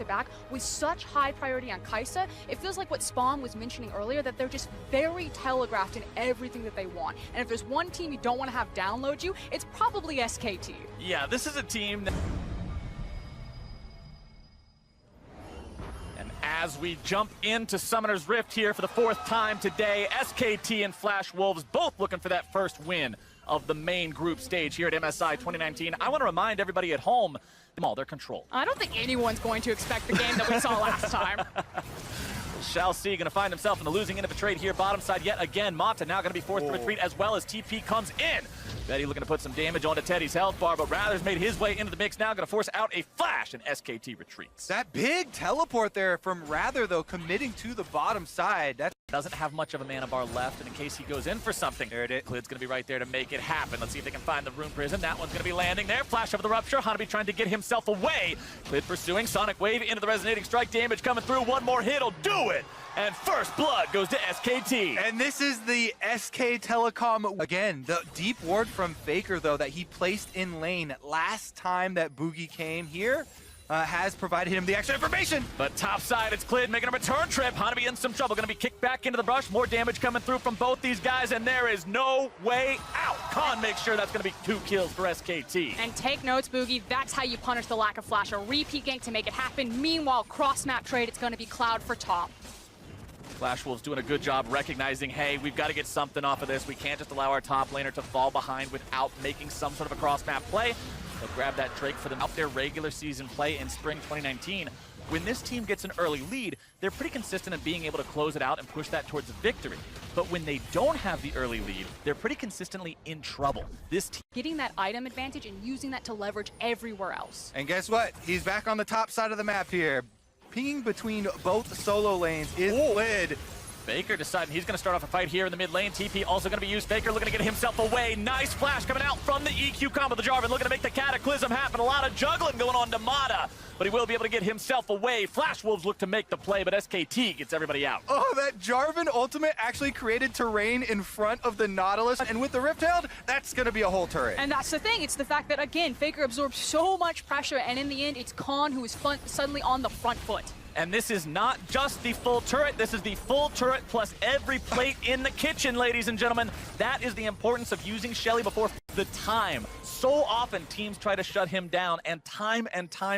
back-to-back with such high priority on Kai'Sa, it feels like what Spawn was mentioning earlier, that they're just very telegraphed in everything that they want. And if there's one team you don't want to have download you, it's probably SKT. Yeah, this is a team that... And as we jump into Summoner's Rift here for the 4th time today, SKT and Flash Wolves both looking for that first win of the main group stage here at MSI 2019. I want to remind everybody at home, they're controlled. I don't think anyone's going to expect the game that we saw last time. Shall see, going to find himself in the losing end of a trade here, bottom side yet again. Mata now going to be forced to retreat as well as TP comes in. Betty looking to put some damage onto Teddy's health bar, but Rather's made his way into the mix now, going to force out a flash, and SKT retreats. That big teleport there from Rather, though, committing to the bottom side. That doesn't have much of a mana bar left, and in case he goes in for something, there it is. Clid's going to be right there to make it happen. Let's see if they can find the Rune Prism. That one's going to be landing there. Flash over the Rupture. Hanabi trying to get himself away. Clid pursuing. Sonic Wave into the Resonating Strike. Damage coming through. One more hit will do it. And first blood goes to SKT. And this is the SK Telecom. Again, the deep ward from Faker, though, that he placed in lane last time that Boogie came here. Has provided him the extra information. But top side, it's Clid making a return trip. Hanabi in some trouble, going to be kicked back into the brush. More damage coming through from both these guys, and there is no way out. Khan makes sure that's going to be 2 kills for SKT. And take notes, Boogie, that's how you punish the lack of flash. A repeat gank to make it happen. Meanwhile, cross-map trade, it's going to be Cloud for top. Flash Wolves doing a good job recognizing, hey, we've got to get something off of this. We can't just allow our top laner to fall behind without making some sort of a cross-map play. They'll grab that Drake for them out their regular season play in spring 2019. When this team gets an early lead, they're pretty consistent in being able to close it out and push that towards a victory. But when they don't have the early lead, they're pretty consistently in trouble. This team getting that item advantage and using that to leverage everywhere else. And guess what? He's back on the top side of the map here. Pinging between both solo lanes is Lid. Faker deciding he's going to start off a fight here in the mid lane. TP also going to be used. Faker looking to get himself away. Nice flash coming out from the EQ combo. The Jarvan looking to make the Cataclysm happen. A lot of juggling going on to Mata, but he will be able to get himself away. Flash Wolves look to make the play, but SKT gets everybody out. Oh, that Jarvan ultimate actually created terrain in front of the Nautilus, and with the Rift Herald, that's going to be a whole turret. And that's the thing. It's the fact that, again, Faker absorbs so much pressure, and in the end, it's Khan who is suddenly on the front foot. And this is not just the full turret, this is the full turret plus every plate in the kitchen, ladies and gentlemen. That is the importance of using Shelly before the time. So often teams try to shut him down, and time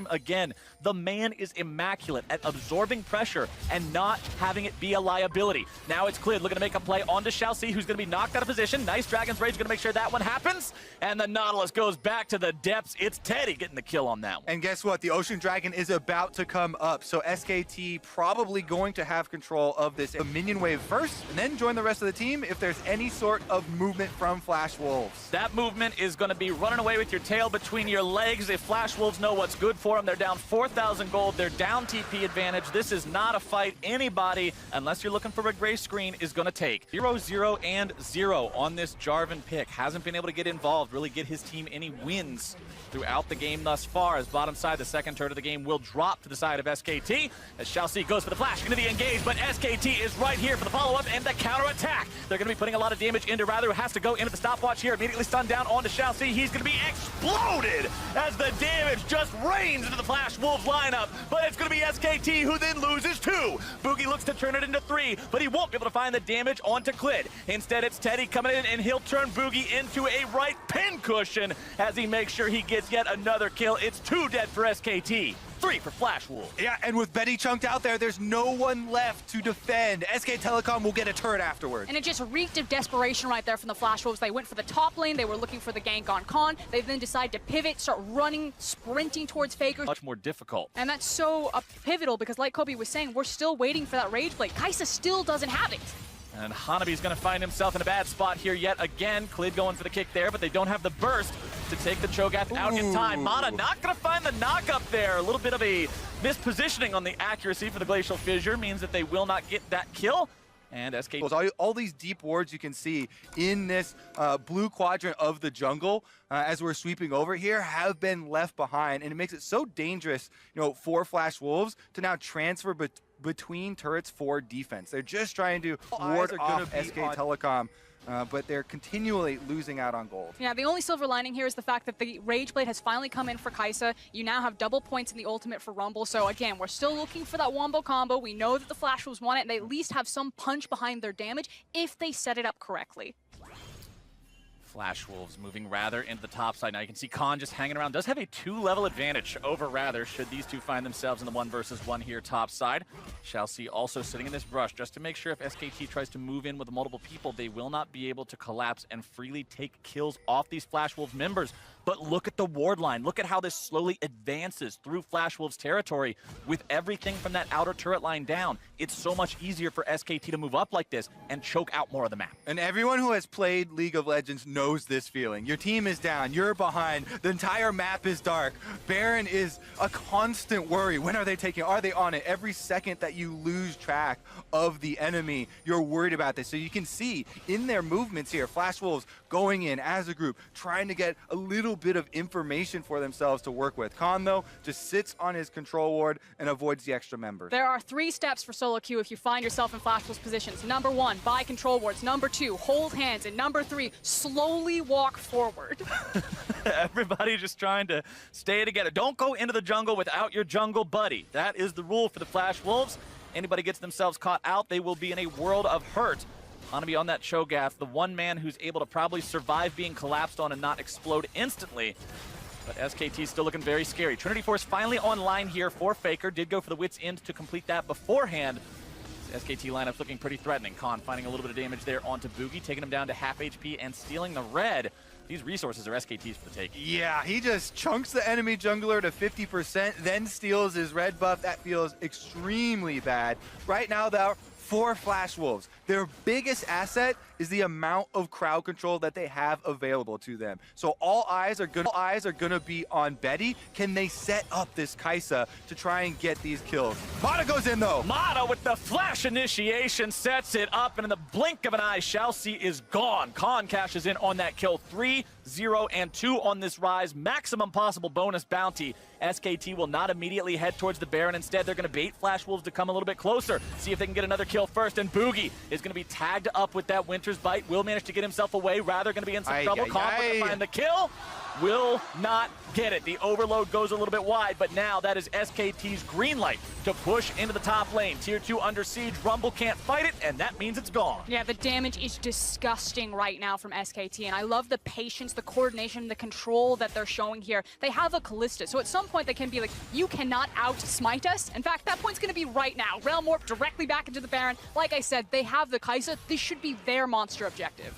again, the man is immaculate at absorbing pressure and not having it be a liability. Now it's Clid looking to make a play onto Shalcy, who's going to be knocked out of position. Nice Dragon's Rage, going to make sure that one happens. And the Nautilus goes back to the depths. It's Teddy getting the kill on that one. And guess what? The Ocean Dragon is about to come up, so SKT probably going to have control of this minion wave first, and then join the rest of the team if there's any sort of movement from Flash Wolves. That movement is going to be running away with your tail between your legs. If Flash Wolves know what's good for them, they're down 4,000 gold, they're down TP advantage. This is not a fight anybody, unless you're looking for a gray screen, is going to take. 0, 0, and 0 on this Jarvan pick. Hasn't been able to get involved, really get his team any wins throughout the game thus far. As bottom side, the second turret of the game will drop to the side of SKT. As Shalcy goes for the flash into the engage, but SKT is right here for the follow-up and the counter-attack. They're going to be putting a lot of damage into Rather, who has to go into the stopwatch here. Immediately stunned down onto Shalcy. He's going to be exploded as the damage just rains into the Flash Wolves lineup. But it's going to be SKT who then loses 2. Boogie looks to turn it into 3, but he won't be able to find the damage onto Clid. Instead, it's Teddy coming in, and he'll turn Boogie into a right pin cushion as he makes sure he gets yet another kill. It's 2 dead for SKT. 3 for Flash Wolves. Yeah, and with Betty chunked out there's no one left to defend. SK Telecom will get a turret afterwards. And it just reeked of desperation right there from the Flash Wolves. They went for the top lane. They were looking for the gank on Khan. They then decide to pivot, start running, sprinting towards Faker. Much more difficult. And that's so pivotal because, like Kobe was saying, we're still waiting for that Rage Blade. Kai'Sa still doesn't have it. And Hanabi's going to find himself in a bad spot here yet again. Clid going for the kick there, but they don't have the burst to take the Cho'Gath out in time. Mata not going to find the knock up there. A little bit of a mispositioning on the accuracy for the Glacial Fissure means that they will not get that kill. And SK... all these deep wards you can see in this blue quadrant of the jungle as we're sweeping over here have been left behind, and it makes it so dangerous, for Flash Wolves to now transfer between turrets for defense. They're just trying to ward off SK Telecom but they're continually losing out on gold. Yeah, the only silver lining here is the fact that the Rage Blade has finally come in for Kai'Sa. You now have double points in the ultimate for Rumble. So again, we're still looking for that wombo combo. We know that the Flash Wolves want it, and they at least have some punch behind their damage if they set it up correctly. Flash Wolves moving Rather into the top side. Now you can see Khan just hanging around. Does have a 2-level advantage over Rather should these two find themselves in the 1 versus 1 here top side. Shall see also sitting in this brush just to make sure if SKT tries to move in with multiple people, they will not be able to collapse and freely take kills off these Flash Wolves members. But look at the ward line. Look at how this slowly advances through Flash Wolves territory with everything from that outer turret line down. It's so much easier for SKT to move up like this and choke out more of the map. And everyone who has played League of Legends knows this feeling. Your team is down, you're behind, the entire map is dark. Baron is a constant worry. When are they taking? Are they on it? Every second that you lose track of the enemy, you're worried about this. So you can see in their movements here, Flash Wolves going in as a group, trying to get a little bit of information for themselves to work with. Khan, though, just sits on his control ward and avoids the extra members. There are 3 steps for solo queue if you find yourself in Flash Wolves positions. Number 1, buy control wards. Number 2, hold hands. And number 3, slowly walk forward. Everybody just trying to stay together. Don't go into the jungle without your jungle buddy. That is the rule for the Flash Wolves. Anybody gets themselves caught out, they will be in a world of hurt. Hanabi on that Cho'Gath, the one man who's able to probably survive being collapsed on and not explode instantly. But SKT still looking very scary. Trinity Force finally online here for Faker. Did go for the Wit's End to complete that beforehand. The SKT lineup's looking pretty threatening. Khan finding a little bit of damage there onto Boogie, taking him down to half HP and stealing the red. These resources are SKT's for the take. Yeah, he just chunks the enemy jungler to 50%, then steals his red buff. That feels extremely bad. Right now, though, for Flash Wolves, their biggest asset is the amount of crowd control that they have available to them. So all eyes are gonna be on Betty. Can they set up this Kai'Sa to try and get these kills? Mata goes in though. Mata with the flash initiation sets it up, and in the blink of an eye, Shalcy is gone. Khan cashes in on that kill. 3, 0, and 2 on this rise. Maximum possible bonus bounty. SKT will not immediately head towards the Baron. Instead, they're going to bait Flash Wolves to come a little bit closer. See if they can get another kill first. And Boogie is going to be tagged up with that Winter's Bite. Will manage to get himself away. Rather going to be in some trouble. Khan will find the kill. Will not get it. The overload goes a little bit wide, but now that is SKT's green light to push into the top lane. Tier 2 under siege. Rumble can't fight it, and that means it's gone. Yeah, the damage is disgusting right now from SKT, and I love the patience, the coordination, the control that they're showing here. They have a Callista, so at some point they can be like, you cannot out-smite us. In fact, that point's going to be right now. Realm Warp directly back into the Baron. Like I said, they have the Kai'Sa. This should be their monster objective.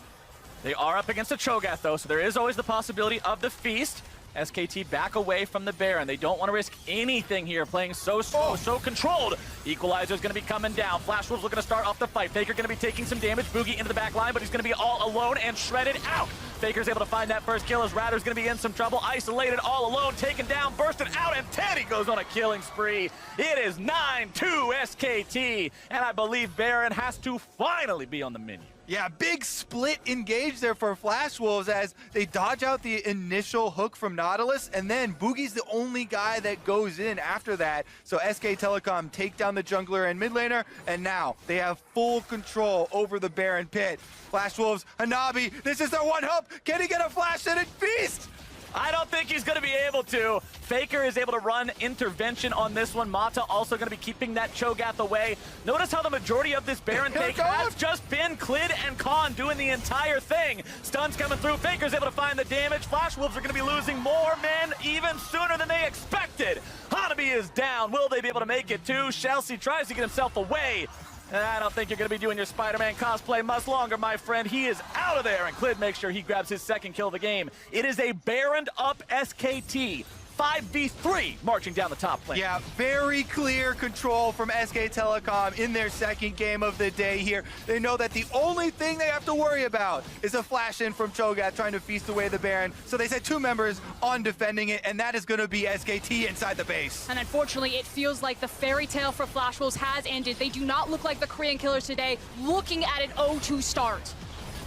They are up against a Cho'Gath, though, so there is always the possibility of the feast. SKT back away from the Baron. They don't want to risk anything here, playing so slow, so controlled. Equalizer's going to be coming down. Flash Wolves looking to start off the fight. Faker going to be taking some damage. Boogie into the back line, but he's going to be all alone and shredded out. Faker's able to find that first kill as Ratter's going to be in some trouble. Isolated, all alone, taken down, bursted out, and Teddy goes on a killing spree. It is 9-2 SKT, and I believe Baron has to finally be on the menu. Yeah, big split engage there for Flash Wolves as they dodge out the initial hook from Nautilus, and then Boogie's the only guy that goes in after that. So SK Telecom take down the jungler and mid laner, and now they have full control over the Baron pit. Flash Wolves, Hanabi, this is their one hope. Can he get a flash and feast? I don't think he's going to be able to. Faker is able to run intervention on this one. Mata also going to be keeping that Cho'Gath away. Notice how the majority of this Baron take has just been Clid and Khan doing the entire thing. Stuns coming through. Faker's able to find the damage. Flash Wolves are going to be losing more men even sooner than they expected. Hanabi is down. Will they be able to make it too? Shalcy tries to get himself away. I don't think you're going to be doing your Spider-Man cosplay much longer, my friend. He is out of there, and Clid makes sure he grabs his second kill of the game. It is a Baroned up SKT. 5v3 marching down the top lane. Yeah, very clear control from SK Telecom in their second game of the day here. They know that the only thing they have to worry about is a flash in from Cho'Gath trying to feast away the Baron. So they set 2 members on defending it, and that is going to be SKT inside the base. And unfortunately, it feels like the fairy tale for Flash Wolves has ended. They do not look like the Korean Killers today, looking at an 0-2 start.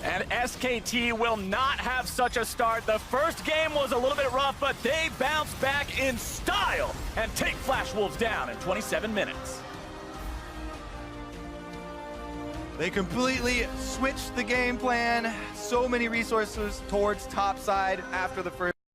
And SKT will not have such a start. The first game was a little bit rough, but they bounce back in style and take Flash Wolves down in 27 minutes. They completely switched the game plan. So many resources towards top side after the first